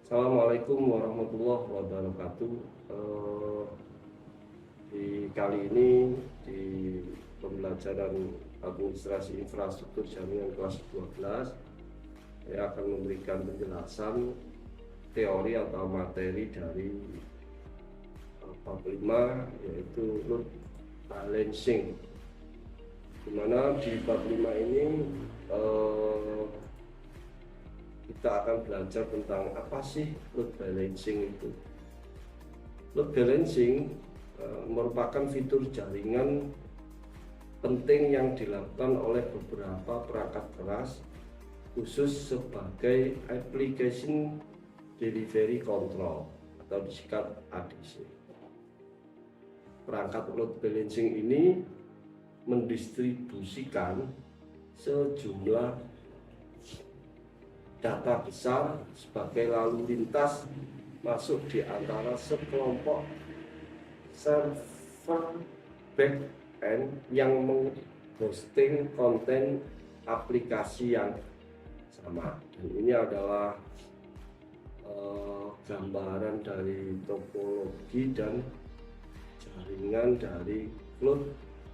Assalamualaikum warahmatullahi wabarakatuh. Di kali ini di pembelajaran administrasi infrastruktur jaringan kelas 12, saya akan memberikan penjelasan teori atau materi dari bab 5, yaitu load balancing. Dimana di bab 5 ini kita akan belajar tentang apa sih load balancing itu. Load balancing merupakan fitur jaringan penting yang dilakukan oleh beberapa perangkat keras khusus sebagai application delivery control atau disingkat ADC. Perangkat load balancing ini mendistribusikan sejumlah data besar sebagai lalu lintas masuk di antara sekelompok server back-end yang menghosting konten aplikasi yang sama. Dan ini adalah gambaran dari topologi dan jaringan dari load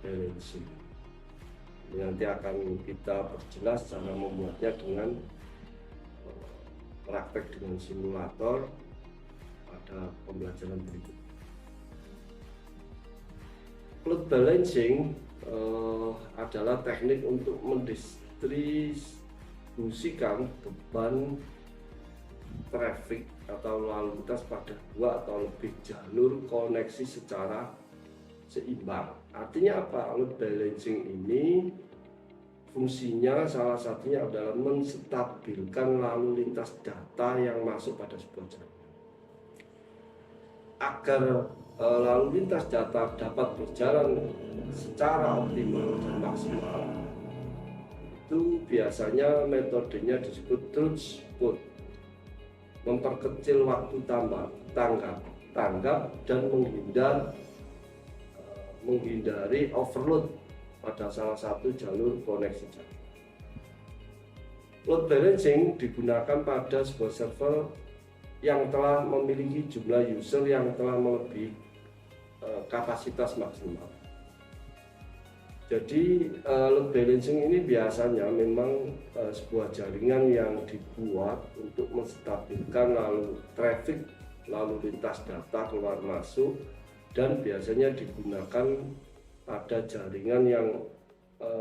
balancing. Ini nanti akan kita perjelas cara membuatnya dengan praktek dengan simulator pada pembelajaran berikut. Load balancing adalah teknik untuk mendistribusikan beban traffic atau lalu lintas pada dua atau lebih jalur koneksi secara seimbang. Artinya apa? Load balancing ini fungsinya salah satunya adalah menstabilkan lalu lintas data yang masuk pada sebuah jaringan. Agar lalu lintas data dapat berjalan secara optimal dan maksimal, itu biasanya metodenya disebut throughput, memperkecil waktu tanggap dan menghindari overload pada salah satu jalur koneksi jaringan. Load balancing digunakan pada sebuah server yang telah memiliki jumlah user yang telah melebihi kapasitas maksimal. Jadi load balancing ini biasanya memang sebuah jaringan yang dibuat untuk menstabilkan traffic lalu lintas data keluar masuk, dan biasanya digunakan pada jaringan yang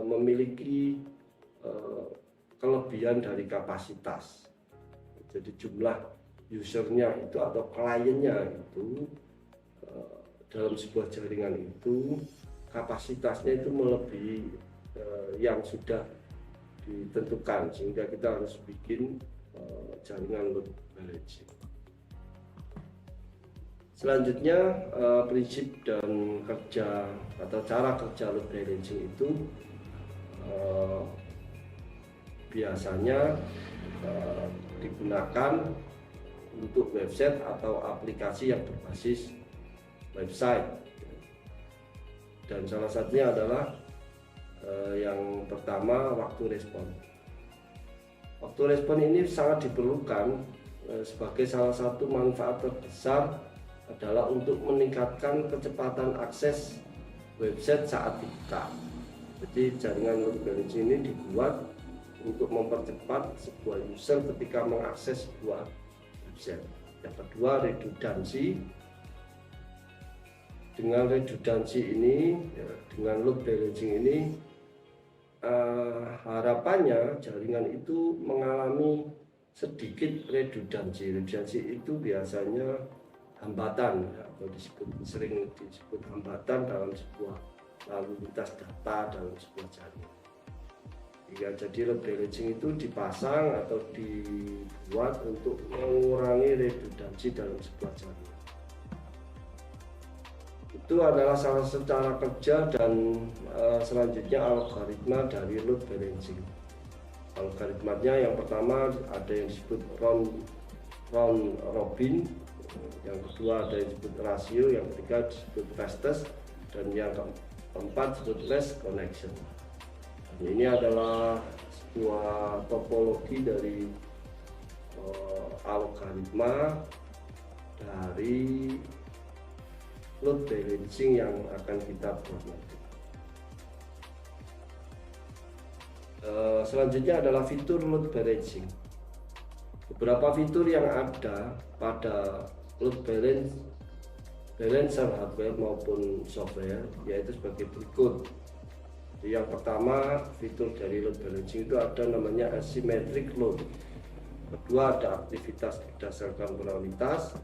memiliki kelebihan dari kapasitas. Jadi jumlah usernya itu atau kliennya itu dalam sebuah jaringan itu kapasitasnya itu melebihi yang sudah ditentukan, sehingga kita harus bikin jaringan load balancing. Selanjutnya prinsip dan kerja atau cara kerja load balancing itu biasanya digunakan untuk website atau aplikasi yang berbasis website, dan salah satunya adalah yang pertama, waktu respon. Waktu respon ini sangat diperlukan sebagai salah satu manfaat terbesar adalah untuk meningkatkan kecepatan akses website saat dibuka. Jadi jaringan load balancing ini dibuat untuk mempercepat sebuah user ketika mengakses sebuah website. Yang kedua, redundansi. Dengan redundansi ini, dengan load balancing ini, harapannya jaringan itu mengalami sedikit redundansi. Redundansi itu biasanya hambatan, atau sering disebut hambatan dalam sebuah lalu lintas data dalam sebuah jaringan. Jadi load balancing itu dipasang atau dibuat untuk mengurangi redundansi dalam sebuah jaringan. Itu adalah salah satu cara kerja, dan selanjutnya algoritma dari load balancing. Algoritmanya yang pertama ada yang disebut round robin, yang kedua ada yang disebut rasio, yang ketiga disebut fastest, dan yang keempat disebut last connection. Dan ini adalah sebuah topologi dari algoritma dari load balancing yang akan kita buat nanti. Selanjutnya adalah fitur load balancing. Beberapa fitur yang ada pada load balancer hardware maupun software yaitu sebagai berikut. Yang pertama, fitur dari load balancing itu ada namanya asymmetric load. Kedua, ada aktivitas berdasarkan prioritas.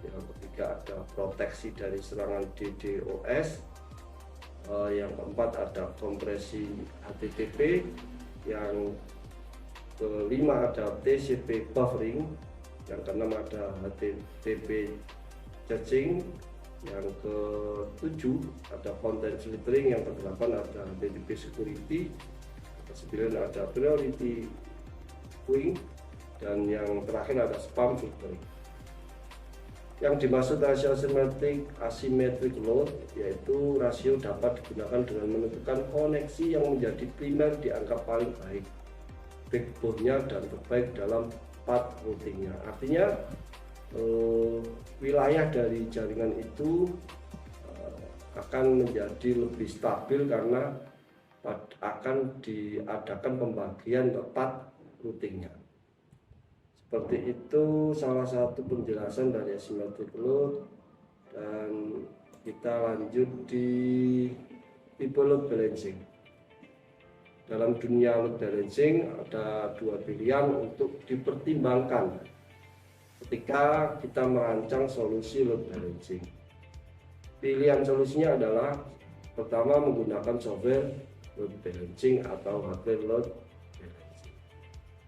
Yang ketiga, ada proteksi dari serangan DDoS. Yang keempat, ada kompresi HTTP. Yang kelima, ada TCP buffering. Yang keenam, ada HTTP caching. Yang ketujuh, ada content filtering. Yang kedelapan, ada HTTP security. Yang kesembilan, ada priority queuing. Dan yang terakhir ada spam filtering. Yang dimaksud rasio asymmetric load yaitu rasio dapat digunakan dengan menentukan koneksi yang menjadi primer dianggap paling baik, backbone-nya dan terbaik dalam path routing-nya. Artinya wilayah dari jaringan itu akan menjadi lebih stabil karena akan diadakan pembagian path routing-nya. Seperti itu salah satu penjelasan dari asymmetric load, dan kita lanjut di tipe load balancing. Dalam dunia load balancing ada dua pilihan untuk dipertimbangkan ketika kita merancang solusi load balancing. Pilihan solusinya adalah pertama, menggunakan software load balancing atau hardware load.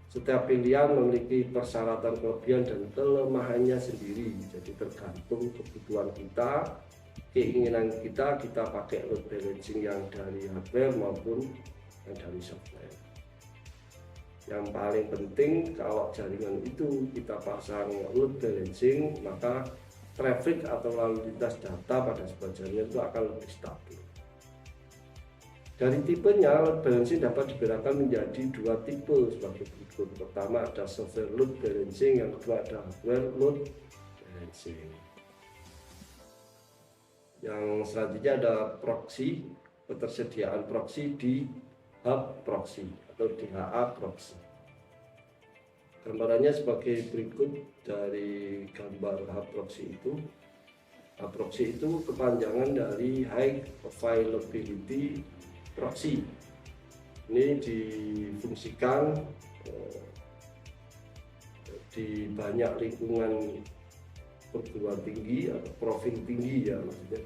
Setiap pilihan memiliki persyaratan, kelebihan dan kelemahannya sendiri, jadi tergantung kebutuhan kita, keinginan kita pakai load balancing yang dari hardware maupun yang dari software. Yang paling penting, kalau jaringan itu kita pasang load balancing, maka traffic atau lalu lintas data pada sebuah jaringan itu akan lebih stabil. Dari tipenya, load balancing dapat dibedakan menjadi dua tipe sebagai berikut. Pertama, ada software load balancing, yang kedua ada hardware load balancing. Yang selanjutnya ada proxy, ketersediaan proxy di hub proxy atau DHA proxy. Gambarannya sebagai berikut dari gambar hub proxy itu. Hub proxy itu kepanjangan dari high availability proxy. Ini difungsikan di banyak lingkungan perguruan tinggi atau profil tinggi, ya, maksudnya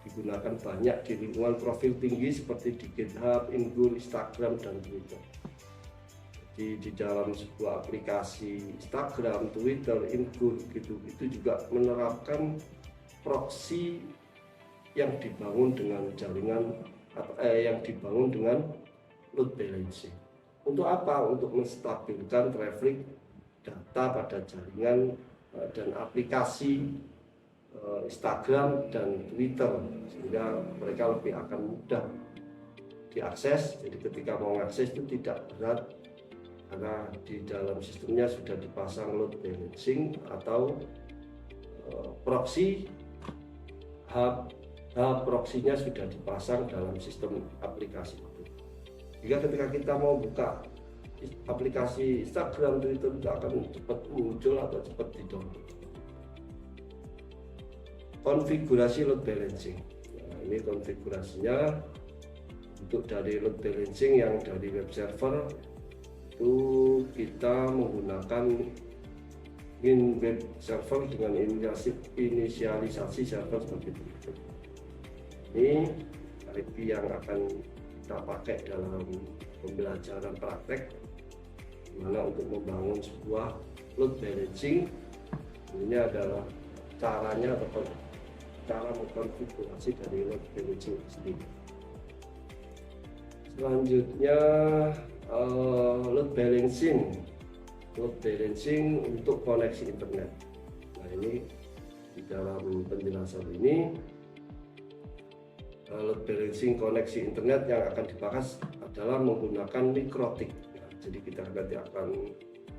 digunakan banyak di lingkungan profil tinggi seperti di GitHub, Ingun, Instagram dan Twitter. Jadi di dalam sebuah aplikasi Instagram, Twitter, Ingun gitu, itu juga menerapkan proxy yang dibangun dengan jaringan yang dibangun dengan load balancing. Untuk apa? Untuk menstabilkan traffic data pada jaringan dan aplikasi Instagram dan Twitter, sehingga mereka lebih akan mudah diakses. Jadi ketika mau mengakses itu tidak berat karena di dalam sistemnya sudah dipasang load balancing atau proxy. Proxy-nya sudah dipasang dalam sistem aplikasi itu. Jika ketika kita mau buka aplikasi Instagram, Twitter, itu akan cepat muncul atau cepat di-download. Konfigurasi load balancing. Nah, ini konfigurasinya untuk dari load balancing yang dari web server itu kita menggunakan web server dengan inisialisasi server seperti itu. Ini IP yang akan kita pakai dalam pembelajaran praktek, dimana untuk membangun sebuah load balancing. Ini adalah caranya atau cara mengkonfigurasi dari load balancing sendiri. Selanjutnya load balancing untuk koneksi internet. Nah, ini di dalam penjelasan ini load balancing koneksi internet yang akan dibahas adalah menggunakan mikrotik. Nah, jadi kita nanti akan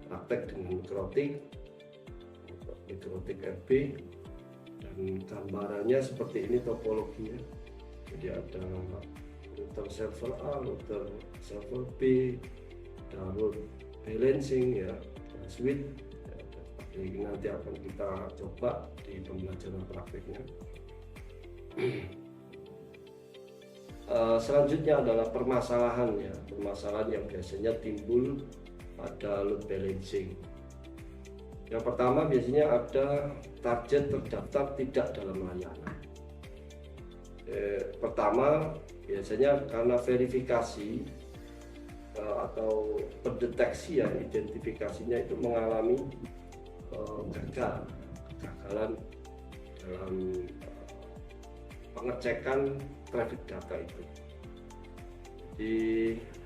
praktek dengan mikrotik RB, dan gambarannya seperti ini topologinya. Jadi ada router server A, router server B, ada load balancing ya, switch ya. Jadi nanti akan kita coba di pembelajaran prakteknya. Selanjutnya adalah permasalahan yang biasanya timbul pada load balancing. Yang pertama biasanya ada target terdaftar tidak dalam layanan. Pertama biasanya karena verifikasi atau pendeteksian identifikasinya itu mengalami kegagalan dalam pengecekan traffic data itu. Di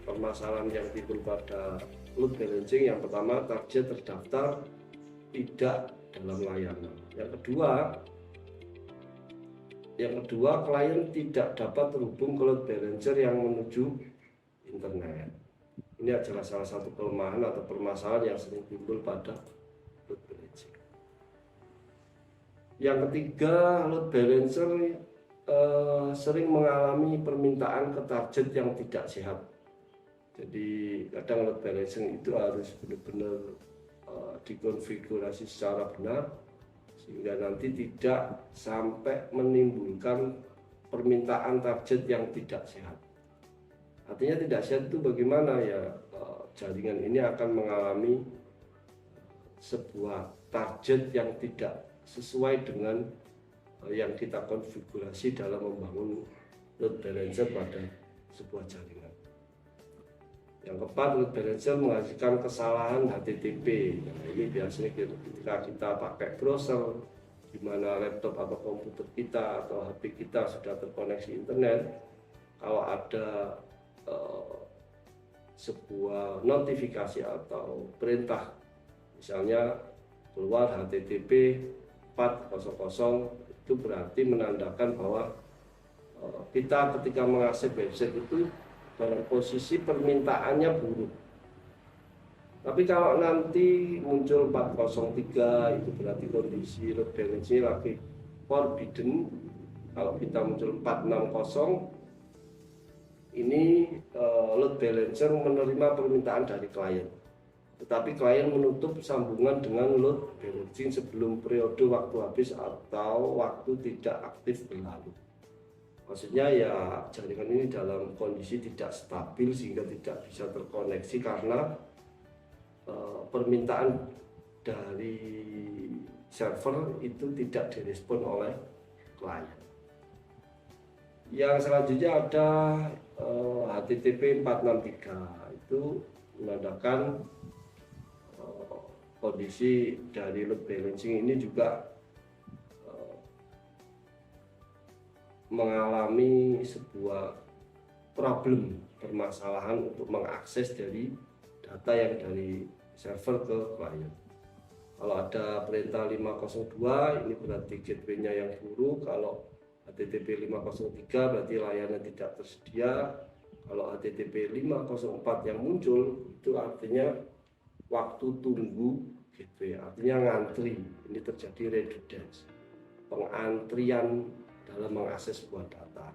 permasalahan yang timbul pada load balancing, yang pertama target terdaftar tidak dalam layanan. Yang kedua klien tidak dapat terhubung ke load balancer yang menuju internet. Ini adalah salah satu kelemahan atau permasalahan yang sering timbul pada load balancing. Yang ketiga, load balancer sering mengalami permintaan ke target yang tidak sehat. Jadi kadang load balancing itu harus benar-benar dikonfigurasi secara benar sehingga nanti tidak sampai menimbulkan permintaan target yang tidak sehat. Artinya tidak sehat itu bagaimana ya, jaringan ini akan mengalami sebuah target yang tidak sesuai dengan yang kita konfigurasi dalam membangun load balancer pada sebuah jaringan. Yang keempat, load balancer menghasilkan kesalahan HTTP. Nah, ini biasanya ketika kita pakai browser, di mana laptop atau komputer kita atau HP kita sudah terkoneksi internet, kalau ada sebuah notifikasi atau perintah, misalnya keluar HTTP 400, itu berarti menandakan bahwa kita ketika mengakses website itu dalam posisi permintaannya buruk. Tapi kalau nanti muncul 403, itu berarti kondisi load balancing lagi forbidden. Kalau kita muncul 460, ini load balancer menerima permintaan dari klien, tetapi klien menutup sambungan dengan load balancing sebelum periode waktu habis atau waktu tidak aktif berlalu. Maksudnya ya jaringan ini dalam kondisi tidak stabil sehingga tidak bisa terkoneksi karena permintaan dari server itu tidak direspon oleh klien. Yang selanjutnya ada HTTP 463, itu menandakan kondisi dari load balancing ini juga mengalami sebuah permasalahan untuk mengakses dari data yang dari server ke klien. Kalau ada perintah 502, ini berarti gateway-nya yang buruk. Kalau HTTP 503 berarti layanan tidak tersedia. Kalau HTTP 504 yang muncul, itu artinya waktu tunggu gateway, artinya ngantri. Ini terjadi redundance, pengantrian dalam mengakses sebuah data.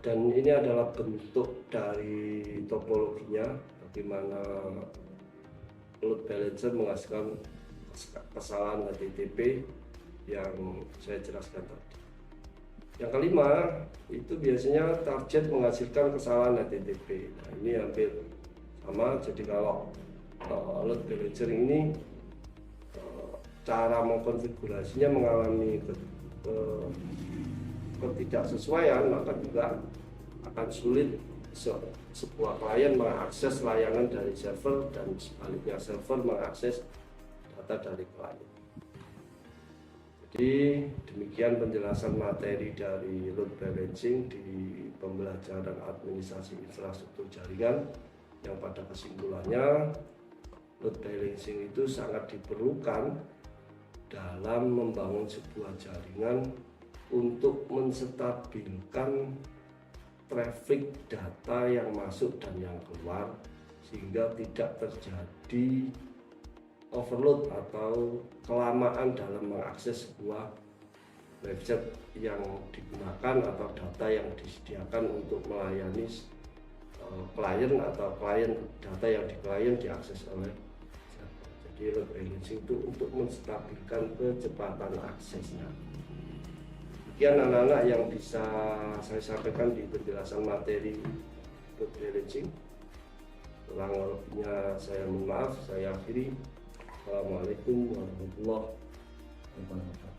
Dan ini adalah bentuk dari topologinya, bagaimana load balancer menghasilkan kesalahan HTTP yang saya jelaskan tadi. Yang kelima, itu biasanya target menghasilkan kesalahan HTTP. Nah, ini hampir sama. Jadi kalau load balancer ini cara mengkonfigurasinya mengalami ketidaksesuaian, maka juga akan sulit sebuah klien mengakses layanan dari server dan sebaliknya server mengakses data dari klien. Jadi demikian penjelasan materi dari load balancing di pembelajaran administrasi infrastruktur jaringan, yang pada kesimpulannya load balancing itu sangat diperlukan dalam membangun sebuah jaringan untuk menstabilkan traffic data yang masuk dan yang keluar, sehingga tidak terjadi overload atau kelamaan dalam mengakses sebuah website yang digunakan atau data yang disediakan untuk melayani klien atau data yang di klien diakses oleh server. Jadi load balancing itu untuk menstabilkan kecepatan aksesnya. Sekian anak-anak yang bisa saya sampaikan di penjelasan materi load balancing. Kurang lebihnya saya mohon maaf, saya akhiri. Assalamualaikum warahmatullahi wabarakatuh.